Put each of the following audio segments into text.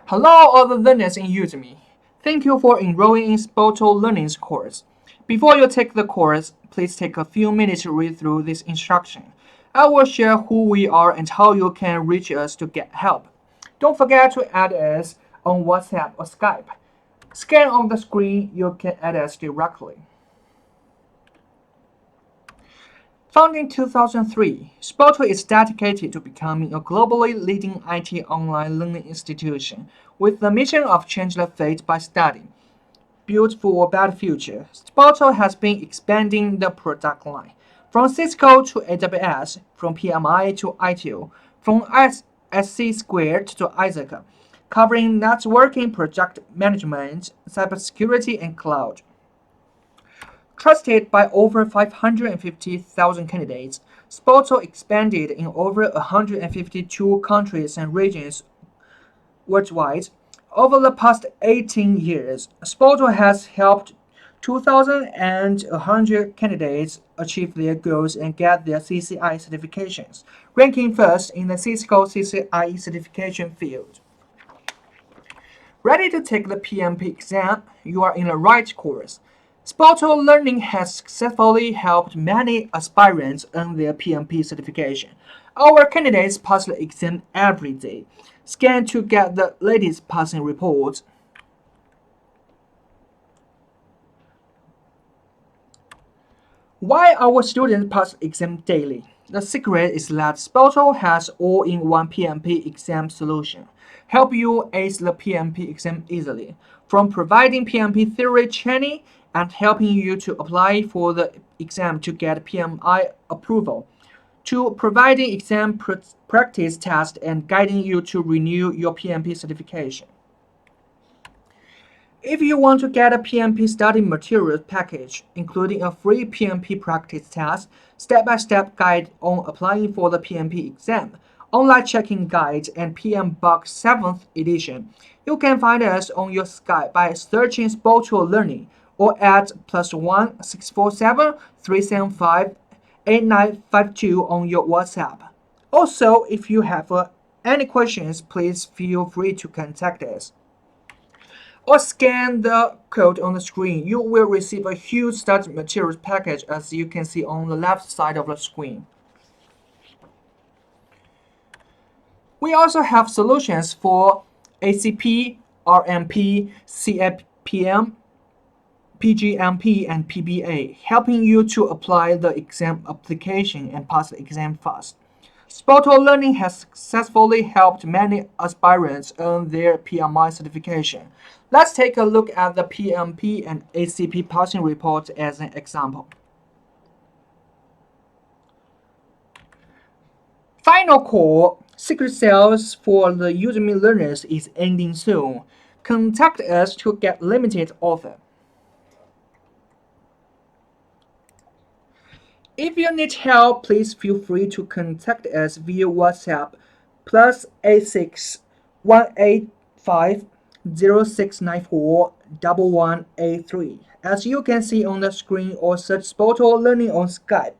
Hello all the learners in Udemy. Thank you for enrolling in SPOTO Learning's course. Before you take the course, please take a few minutes to read through this instruction. I will share who we are and how you can reach us to get help. Don't forget to add us on WhatsApp or Skype. Scan on the screen, you can add us directly. Founded in 2003, SPOTO is dedicated to becoming a globally leading IT online learning institution with the mission of changing the fate by study. Built for a better future, SPOTO has been expanding the product line from Cisco to AWS, from PMI to ITIL, from SC Squared to Isaac, covering networking, project management, cybersecurity, and cloud. Trusted by over 550,000 candidates, SPOTO expanded in over 152 countries and regions worldwide. Over the past 18 years, SPOTO has helped 2,100 candidates achieve their goals and get their CCI certifications, ranking first in the Cisco CCIE certification field. Ready to take the PMP exam? You are in the right course. SPOTO Learning has successfully helped many aspirants earn their PMP certification. Our candidates pass the exam every day. Scan to get the latest passing report. Why our students pass exam daily? The secret is that SPOTO has all-in-one PMP exam solution. Help you ace the PMP exam easily, from providing PMP theory training and helping you to apply for the exam to get PMI approval, to providing exam practice tests and guiding you to renew your PMP certification. If you want to get a PMP study materials package, including a free PMP practice test, step-by-step guide on applying for the PMP exam, online checking guide, and PM Box 7th edition, you can find us on your Skype by searching SPOTO Learning or at +1 647 375 8952 on your WhatsApp. Also, if you have any questions, please feel free to contact us. Or scan the code on the screen. You will receive a huge study materials package as you can see on the left side of the screen. We also have solutions for ACP, RMP, CAPM, PGMP, and PBA, helping you to apply the exam application and pass the exam fast. SPOTO Learning has successfully helped many aspirants earn their PMI certification. Let's take a look at the PMP and ACP passing report as an example. Final call, secret sales for the Udemy learners is ending soon. Contact us to get limited offer. If you need help, please feel free to contact us via WhatsApp +86 185 0694 1183. As you can see on the screen, or search SPOTO Learning on Skype.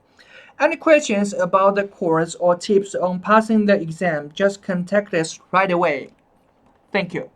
Any questions about the course or tips on passing the exam, just contact us right away. Thank you.